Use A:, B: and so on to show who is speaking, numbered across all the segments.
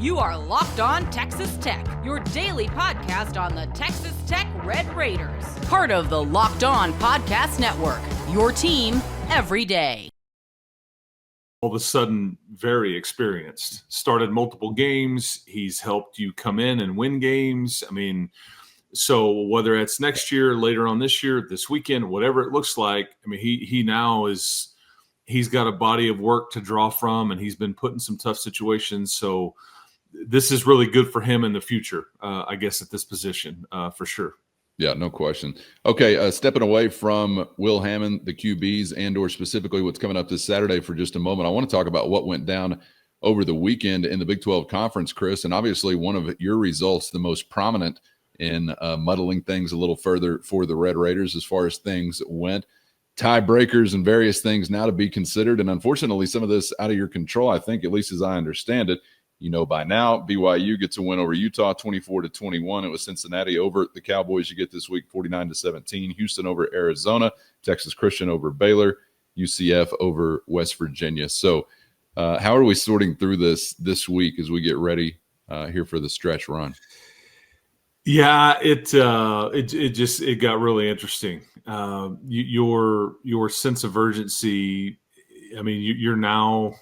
A: You are Locked On Texas Tech, your daily podcast on the Texas Tech Red Raiders. Part of the Locked On Podcast Network, your team every day.
B: All of a sudden, very experienced. Started multiple games. He's helped you come in and win games. I mean, so whether it's next year, later on this year, this weekend, whatever it looks like, I mean, he now is – he's got a body of work to draw from, and he's been put in some tough situations. So this is really good for him in the future, I guess, at this position, for sure.
C: Yeah, no question. Okay, stepping away from Will Hammond, the QBs, and or specifically what's coming up this Saturday for just a moment, I want to talk about what went down over the weekend in the Big 12 Conference, Chris, and obviously one of your results, the most prominent in muddling things a little further for the Red Raiders as far as things went. Tiebreakers and various things now to be considered, and unfortunately some of this out of your control, I think, at least as I understand it. You know by now, BYU gets a win over Utah 24-21. It was Cincinnati over the Cowboys you get this week 49-17. Houston over Arizona. Texas Christian over Baylor. UCF over West Virginia. So how are we sorting through this week as we get ready here for the stretch run?
B: Yeah, it got really interesting. Your sense of urgency. I mean, you're now.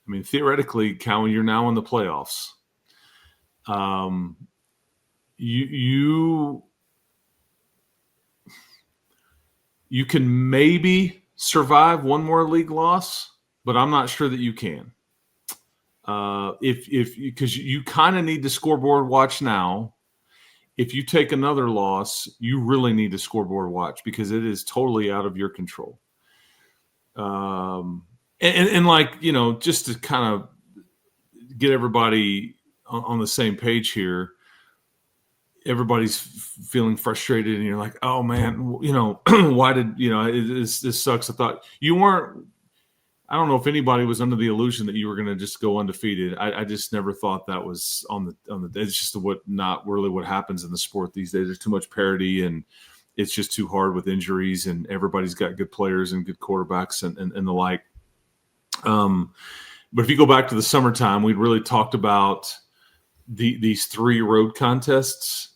B: I mean, theoretically, Cowan, you're now in the playoffs. You can maybe survive one more league loss, but I'm not sure that you can. Because you kind of need to scoreboard watch now. If you take another loss, you really need to scoreboard watch because it is totally out of your control. And like, you know, just to kind of get everybody on the same page here, everybody's feeling frustrated and you're like, oh man, you know, why did, you know, this sucks. I thought you weren't, I don't know if anybody was under the illusion that you were going to just go undefeated. I just never thought that was on the, it's just not really what happens in the sport these days. There's too much parity and it's just too hard with injuries and everybody's got good players and good quarterbacks and the like. But if you go back to the summertime, we'd really talked about these three road contests,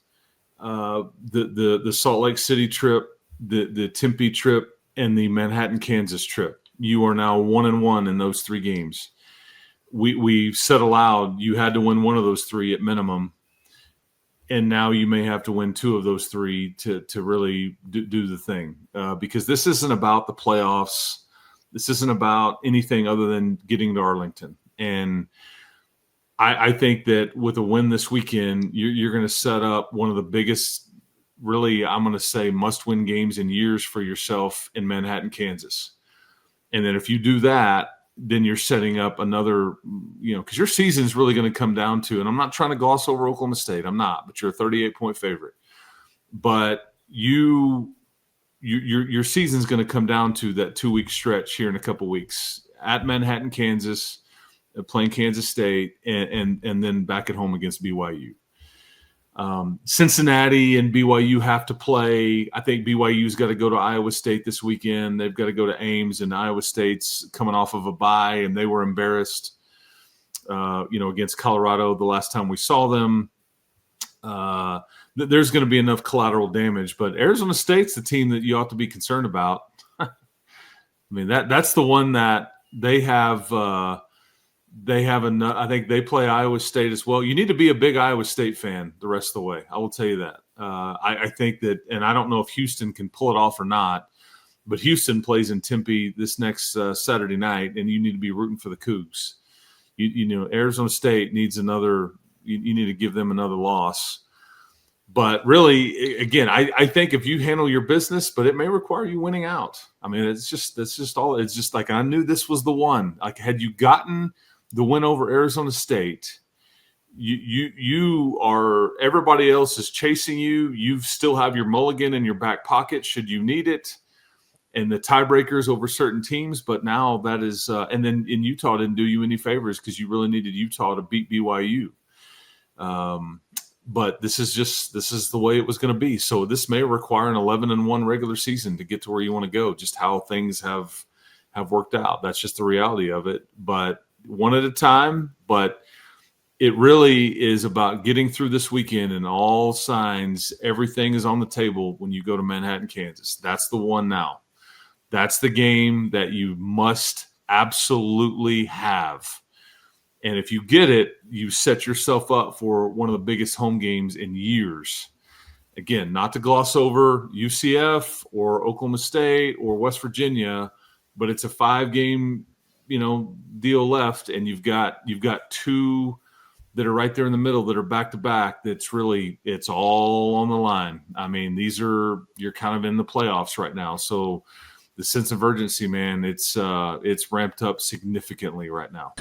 B: the Salt Lake City trip, the Tempe trip, and the Manhattan, Kansas trip. You are now 1-1 in those three games. We said aloud you had to win one of those three at minimum, and now you may have to win two of those three to really do the thing, because this isn't about the playoffs. This isn't about anything other than getting to Arlington. And I think that with a win this weekend, you're going to set up one of the biggest, really, I'm going to say, must-win games in years for yourself in Manhattan, Kansas. And then if you do that, then you're setting up another, you know, because your season's really going to come down to, and I'm not trying to gloss over Oklahoma State. I'm not, but you're a 38-point favorite. But your season's going to come down to that 2-week stretch here in a couple weeks at Manhattan, Kansas, playing Kansas State, and then back at home against BYU. Cincinnati and BYU have to play. I think BYU's got to go to Iowa State this weekend. They've got to go to Ames, and Iowa State's coming off of a bye, and they were embarrassed, against Colorado the last time we saw them. There's going to be enough collateral damage, but Arizona State's the team that you ought to be concerned about. I mean, that's the one that they have. I think they play Iowa State as well. You need to be a big Iowa State fan the rest of the way. I will tell you that. I think that, and I don't know if Houston can pull it off or not, but Houston plays in Tempe this next Saturday night, and you need to be rooting for the Cougs. Arizona State needs another. You need to give them another loss. But really, again, I think if you handle your business, but it may require you winning out. I mean, that's just all. It's just like I knew this was the one. Like, had you gotten the win over Arizona State, you are, everybody else is chasing you. You still have your mulligan in your back pocket should you need it, and the tiebreakers over certain teams. But now that is, and then in Utah didn't do you any favors because you really needed Utah to beat BYU. But this is the way it was going to be. So this may require an 11-1 regular season to get to where you want to go. Just how things have worked out. That's just the reality of it. But one at a time. But it really is about getting through this weekend, and all signs, everything is on the table when you go to Manhattan, Kansas. That's the one now. That's the game that you must absolutely have. And if you get it, you set yourself up for one of the biggest home games in years. Again, not to gloss over UCF or Oklahoma State or West Virginia, but it's a 5-game, deal left, and you've got two that are right there in the middle that are back to back. It's all on the line. I mean, you're kind of in the playoffs right now. So the sense of urgency, man, it's ramped up significantly right now.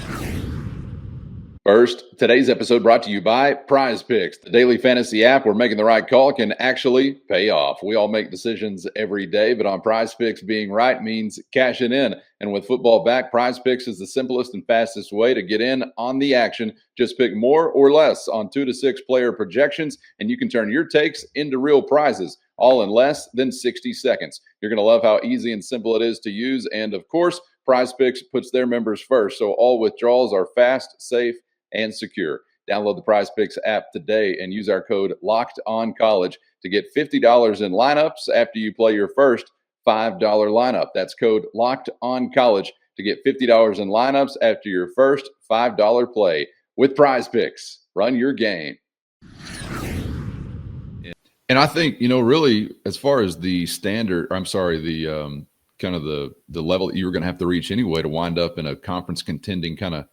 C: First, today's episode brought to you by Prize Picks, the daily fantasy app where making the right call can actually pay off. We all make decisions every day, but on Prize Picks, being right means cashing in. And with football back, Prize Picks is the simplest and fastest way to get in on the action. Just pick more or less on 2 to 6 player projections, and you can turn your takes into real prizes, all in less than 60 seconds. You're going to love how easy and simple it is to use. And of course, Prize Picks puts their members first, so all withdrawals are fast, safe, and secure. Download the Prize Picks app today and use our code LOCKEDONCollege to get $50 in lineups after you play your first $5 lineup. That's code LOCKEDONCollege to get $50 in lineups after your first $5 play. With Prize Picks, run your game. And I think, really, as far as the standard, the kind of the level that you were going to have to reach anyway to wind up in a conference contending kind of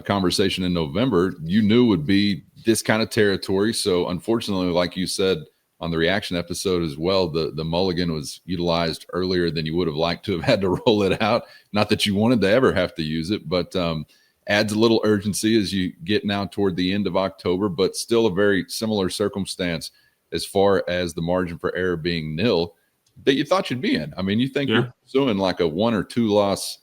C: conversation in November, you knew would be this kind of territory. So unfortunately, like you said on the reaction episode as well, the mulligan was utilized earlier than you would have liked to have had to roll it out. Not that you wanted to ever have to use it, but adds a little urgency as you get now toward the end of October, but still a very similar circumstance as far as the margin for error being nil that you thought you'd be in. I mean, you think you're pursuing like a 1 or 2 loss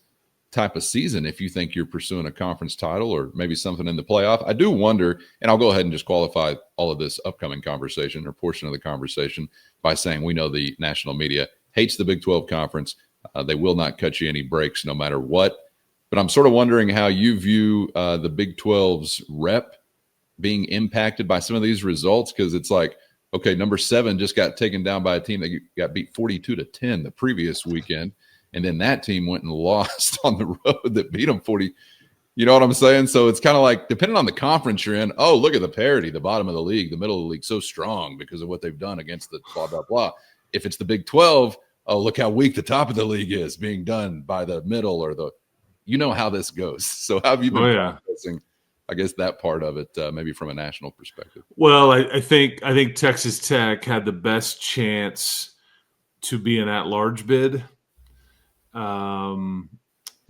C: type of season if you think you're pursuing a conference title or maybe something in the playoff. I do wonder, and I'll go ahead and just qualify all of this upcoming conversation or portion of the conversation by saying we know the national media hates the Big 12 conference. They will not cut you any breaks no matter what. But I'm sort of wondering how you view the Big 12's rep being impacted by some of these results, because it's like, okay, number 7 just got taken down by a team that got beat 42-10 the previous weekend. And then that team went and lost on the road that beat them 40. You know what I'm saying? So it's kind of like, depending on the conference you're in, oh, look at the parity, the bottom of the league, the middle of the league, so strong because of what they've done against the blah, blah, blah. If it's the Big 12, oh, look how weak the top of the league is being done by the middle or how this goes. So how have you been processing, I guess, that part of it, maybe from a national perspective?
B: Well, I think Texas Tech had the best chance to be an at-large bid.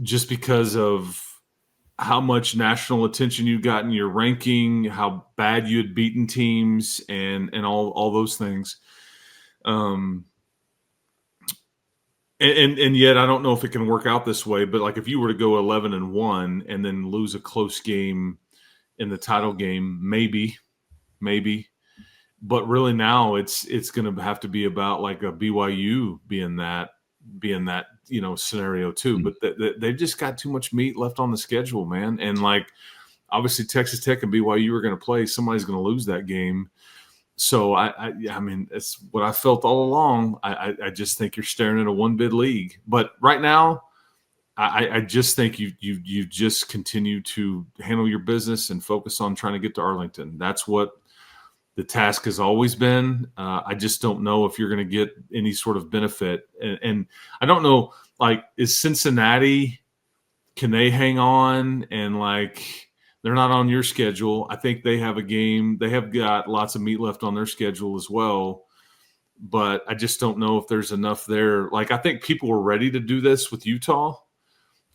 B: Just because of how much national attention you got in your ranking, how bad you had beaten teams, and all those things. And yet I don't know if it can work out this way, but like if you were to go 11-1 and then lose a close game in the title game, maybe, but really now it's going to have to be about like a BYU being that scenario too. But they've just got too much meat left on the schedule, man. And like obviously Texas Tech and BYU are going to play. Somebody's going to lose that game. So I mean, it's what I felt all along. I just think you're staring at a 1-bid league. But right now, I just think you just continue to handle your business and focus on trying to get to Arlington. That's what the task has always been. I just don't know if you're going to get any sort of benefit. And I don't know, like, is Cincinnati, can they hang on? And like, they're not on your schedule. I think they have a game. They have got lots of meat left on their schedule as well. But I just don't know if there's enough there. Like, I think people were ready to do this with Utah.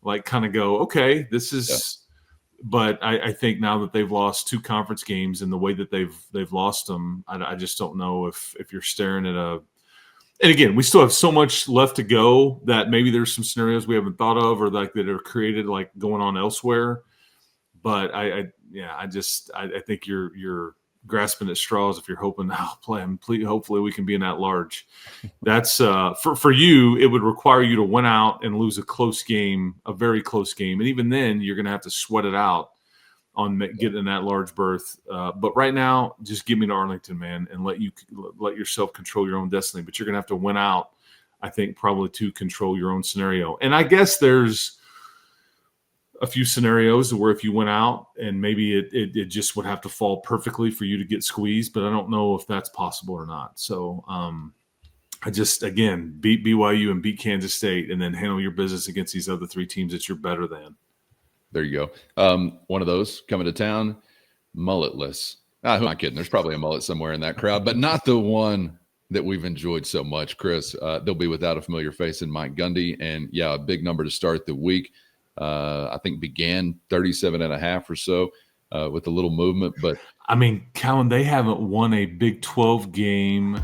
B: Like, kind of go, okay, this is But I think now that they've lost 2 conference games and the way that they've lost them, I just don't know if you're staring at a. And again, we still have so much left to go that maybe there's some scenarios we haven't thought of or like that are created like going on elsewhere. But I think you're grasping at straws if you're hoping hopefully we can be in that large. That's for you. It would require you to win out and lose a close game, a very close game, and even then you're going to have to sweat it out on getting that large berth. But right now, just give me to Arlington, man, and let yourself control your own destiny. But you're going to have to win out, I think, probably to control your own scenario. And I guess there's a few scenarios where if you went out and maybe it just would have to fall perfectly for you to get squeezed, but I don't know if that's possible or not. So I just, again, beat BYU and beat Kansas State and then handle your business against these other three teams that you're better than.
C: There you go. One of those coming to town, mulletless. I'm not kidding. There's probably a mullet somewhere in that crowd, but not the one that we've enjoyed so much, Chris. They'll be without a familiar face in Mike Gundy. And, yeah, a big number to start the week. I think began 37.5 or so with a little movement. But,
B: I mean, Callan, they haven't won a Big 12 game